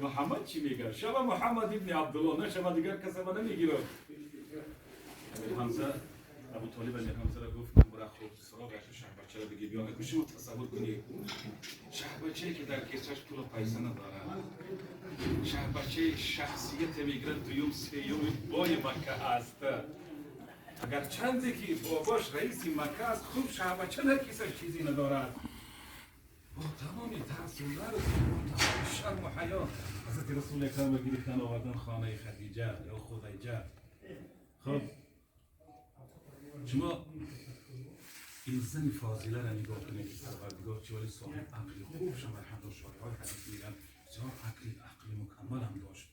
محمد چی میگه؟ شما محمد ابن عبدالله نه شما دیگر کس ما نمیگیره. امیر حمزه ابو طالب امیر حمزه را گفت برا خوب سراغش شهر بچه را بگی بیا. شما تصور کنید شهر بچه‌ای که در کیسه‌اش پول و پیسه نداره، شهر بچه شخصیت میگیره دویم سوم بای مکه است. اگر چندی که باباش رئیس مکه است خوب شهر بچه در کیسه‌اش چیزی ندارد. با تمام تحصیلات و تمام شرم و حیا حضرت رسول اکرم را گرفتن آوردن خانه خدیجه یا خدیجه. خب شما این زن فاضله را نگاه کنید که پروردگار چه ولی صاحب عقل خوب شما الحمد شارح‌های حدیث میگن بسیار عقل مکمل هم داشت.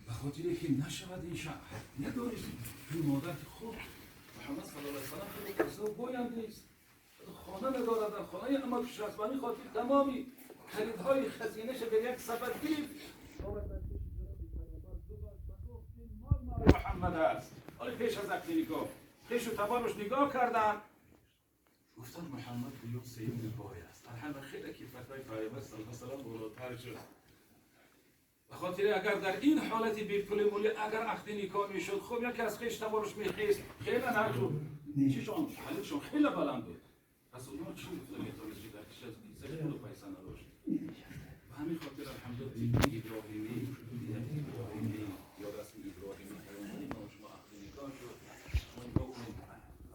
به خاطر که نشود این شهر ندانید این مادر که خوب محمد صلی الله علیه و سلم خیلی کسا باید نیست، خانه ندارد، در خانه اما شهربانی خاطر تمامی خریدهای خزینش به یک سفر گرفت محمد است. حالا پیش از عقد نگاه پیش و تبارش نگاه کردن گفتن محمد بیون سیون بای است. الحمد خیلی که فتای پیامبر صلی الله علیه و سلم بالاتر شد. به خاطر اگر در این حالتی بی پول مولی اگر عقد نکاح میشد خب یکی از خویش تبارش میخیست خیلی نرجو چیشون حالشون خیلی بلند بود. رسول الله چی گفتن میتونستی در کیسه پول و پیسه نداشت. و همین خاطر الحمدلله ابراهیمی یا رسم ابراهیمی پیامبری ما شما عقد نکاح شد. ما نگاه کنید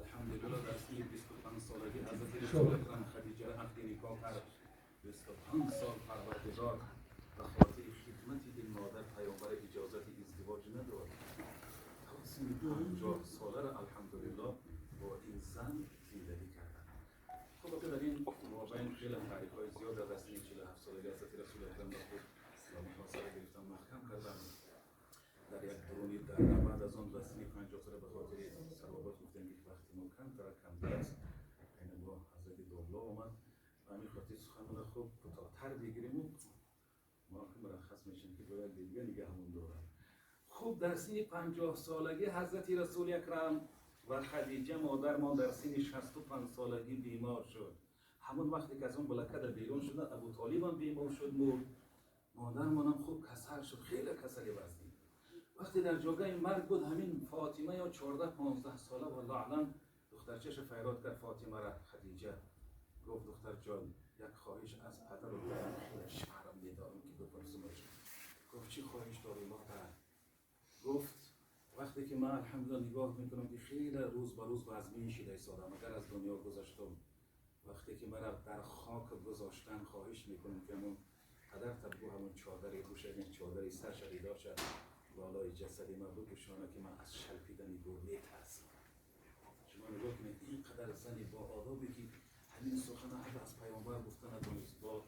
الحمدلله در سن 25 سالگی حضرت رسول اکرم خدیجه عقد نکاح کرد. 25 سال پروردگار به خاطر خدمت این مادر پیامبر اجازت ازدواج نداد. تا سن 50 ساله را الحمدلله با این زن زندگی کردن. خب در این مابین خیلی تعریف‌های زیاد در سن 47 سالگی حضرت رسول اکرم را خود و محاصره گرفتن محکم کردن. در یک درونی در بعد از آن رسمی 50 ساله به خاطر ثوابت گفتن که وقتی ما کمتر است این با حضرت دولا آمد و همین خاطر سخن را خوب کوتاه‌تر بگیریم ما که مرخص میشیم که باید دیگه نگهمون دارم. خوب در سن 50 سالگی حضرت رسول اکرم و خدیجه مادرمان در سن 65 سالگی بیمار شد. همون وقتی که از اون بلکه بیرون شدن ابو طالب هم بیمار شد مرد. مادرمان هم خوب کسل شد، خیلی کسل وزنی. وقتی در جایگاه مرگ بود همین فاطمه یا 14-15 ساله والله اعلم دخترچش فریاد کرد فاطمه را خدیجه گفت دختر جان یک خواهش از پدر و پدرم خیلی شرم می‌دارم که بپرسمش. گفت چی خواهش داری مادر؟ گفت وقتی که من الحمدلله نگاه میکنم که خیلی روز به روز وزنی شده ایستادم اگر از دنیا گذشتم وقتی که مرا در خاک گذاشتن خواهش میکنم که همون قدر تبگو همون چادری روش این چادری سر شدیدا شد بالای جسدی من بپوشانه که من از شلپیدن گور میترسم. شما نگاه کنید اینقدر زنی با آدابی که همین سخن حتی از پیامبر گفتن ندانست با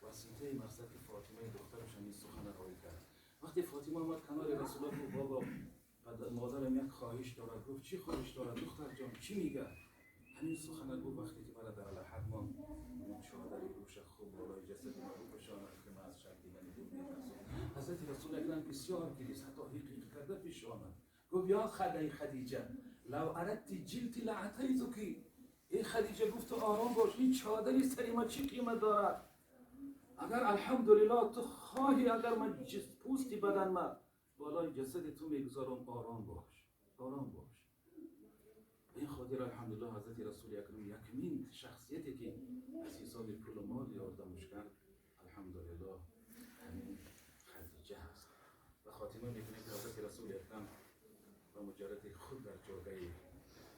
وسیله مقصد فاطمه دخترش همین سخن رای کرد. وقتی فاطمه آمد کنار رسول الله گفت بابا مادرم یک خواهش دارد. گفت چی خواهش دارد دختر جان چی میگه؟ همین سخن گفت وقتی که برای در لحظمان اون چادری روش خوب بالای جسد ما بپوشاند که من از شلپیدن گور میترسم. حضرت رسول اکرم بسیار گریست حتی حقیق کرده پیش آمد. گفت یا خدیجه لو اردت جلت لعطیتکی. ای خدیجه گفت تو آرام باش این چادری سری ما چی قیمت دارد؟ اگر الحمدلله تو خواهی اگر من پوستی بدن من بالای جسد تو میگذارم آرام باش آرام باش. این خاطر الحمدلله حضرت رسول اکرم یکمین شخصیتی که از حساب پول و مال یاردمش کرد الحمدلله همین خدیجه هست. و خاتمه میکنیم که حضرت رسول اکرم و مجرد خود در جاگه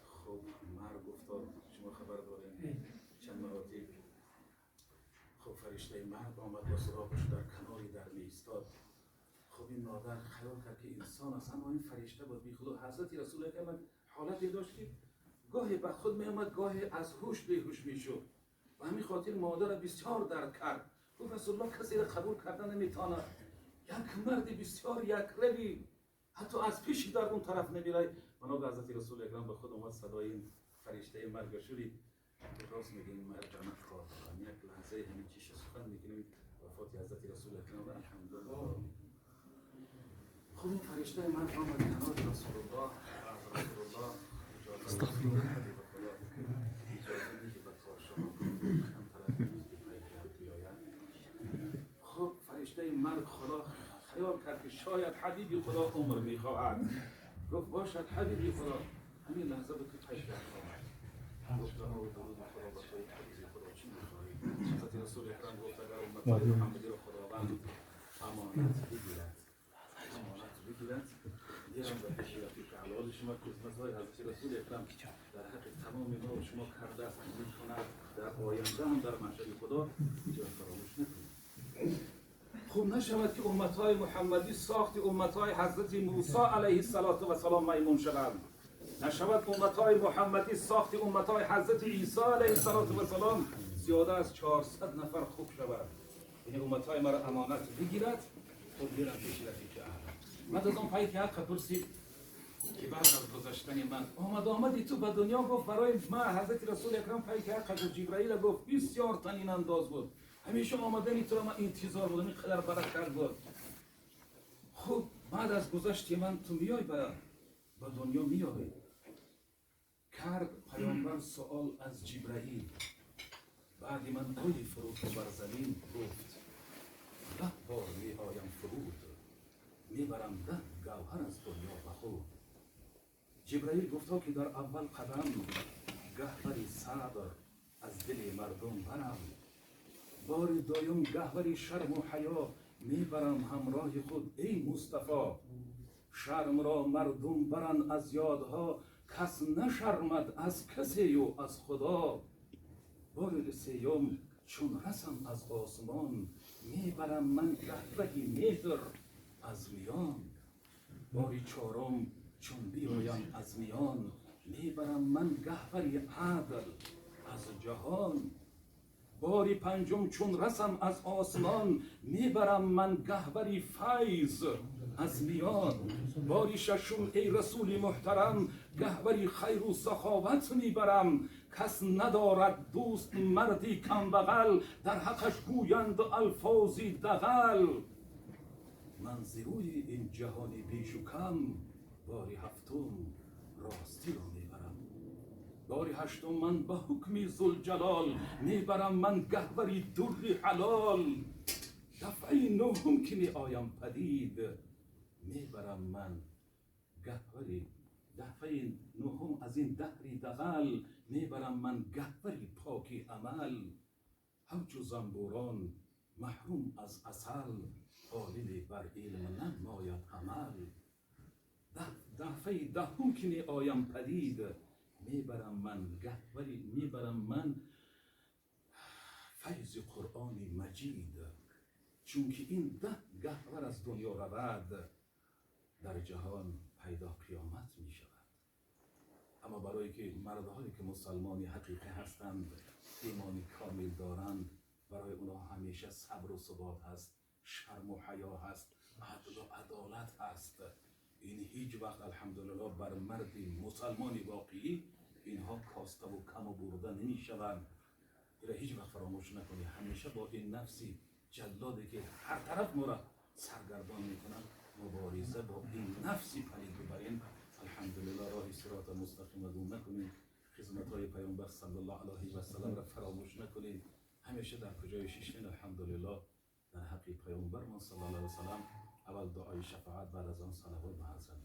خوب مرگ افتاد. شما خبر دارین چند مراتب خب فرشته مرگ آمد و سراغش در کناری در می ایستاد. خب این مادر خیال کرد که انسان است اما این فرشته بود بی خدا. حضرت رسول اکرم حالتی داشت که گاهی به خود می آمد گاهی از هوش بیهوش می شد و همین خاطر مادر بسیار درد کرد. گفت رسول الله کسی را قبول کردن نمیتواند. یک مرد بسیار یک روی حتی از پیش در اون طرف نمیره. منو حضرت رسول اکرم به خود اومد صدای این فرشته مرگ شوری راست میگیم مرد جانت کار دارم. یک لحظه همین چیش سخن میکنیم وفات حضرت رسول اکرم الحمدلله. خب این فرشته مرگ آمد کنار رسول الله استغفر الله اجازه میگه به کار شما خب فرشته برای مرگ خدا خیال کرد که شاید حبیبی خدا عمر میخواهد. گفت باشد حبیبی خدا، همین لحظه به تو پیشرفت خواهد. گفت دعا و درود خدا با توی حبیبی خدا چی میخواهی؟ حضرت رسول اکرم گفت اگر امت محمدی را خداوند امانت بگیرد میرم و بشیرت که حلال شما خدمت‌های حضرت رسول اکرم در حق تمام ما و شما کرده است که می‌کند در آینده هم در محشر خدا اینجا فراموش نکنید. خوب نشود که امت‌های محمدی ساخت امت‌های حضرت موسی علیه السلام میمون شوند. نشود امت‌های محمدی ساخت امت‌های حضرت عیسی علیه السلام زیاده از 400 نفر خوب شود. یعنی امت‌های مرا امانت بگیرد و بیرم پیش رفیق اعلی. من از اون پایی که حق پرسید که بعد از گذشتن من آمدی تو به دنیا، گفت برای من حضرت رسول اکرم پایی که حق از جبرائیل گفت بسیار طنین انداز بود. همیشه آمدنی تو را من انتظار بودم، این قدر برکت بود. خب بعد از گذشت من تو میای به دنیا میای. کرد پیامبر سوال از جبرائیل. بعد من گلی فرود بر زمین گفت 10 بار میآیم فرود، میبرم 10 گوهر از دنیا به خود. جبرائیل گفتا که در اول قدم گهوری صبر از دل مردم برم، بار دوم گهوری شرم و حیا میبرم همراه خود ای مصطفی. شرم را مردم برن از یادها، کس نشرمد از کسی و از خدا. بار سیوم چون رسم از آسمان، میبرم من گهوری مهر از میان. باری چهارم چون بیایم از میان، میبرم من گهوری عدل از جهان. باری پنجم چون رسم از آسمان، میبرم من گهوری فیض از میان. باری ششم ای رسول محترم، گهوری خیر و سخاوت میبرم. کس ندارد دوست مردی کم بغل، در حقش گویند الفاظی دغل. من ز روی این جهانی بیش و کم، باری هفتم راستی را میبرم. باری هشتم من به حکمی ذوالجلال، میبرم من گهوری در حلال. دفعه نهم که میآیم پدید، میبرم من گهوری دفعه نهم از این دهری دغل، میبرم من گهوری پاکی عمل. همچو زنبوران محروم از عسل، عالمی بر علم ننماید عمل. دفعه دهم که میآیم پدید، میبرم من گهوری فیض قرآن مجید. چون که این 10 گهور از دنیا رود، در جهان پیدا قیامت می شود. اما برای که مردهایی که مسلمانی حقیقی هستند، ایمانی کامل دارند، برای اونا همیشه صبر و ثبات هست، شرم و حیا هست، عدل و عدالت هست. این هیچ وقت الحمدلله بر مردی مسلمانی واقعی اینها کاسته و کم و برده نمی شوند. این هیچ وقت فراموش نکنی. همیشه با این نفسی جلادی که هر طرف ما را سرگردان میکنن مبارزه با این نفسی پلید ببرین. الحمدلله راه صراط مستقیم رو نکنید. خدمت های پیامبر صلی الله علیه و سلم را فراموش نکنید. همیشه در کجای شیشتین الحمدلله در حق پیامبر ما صلی الله علیه و سلم اول دعای شفاعت، بعد از آن صلوات به حضرت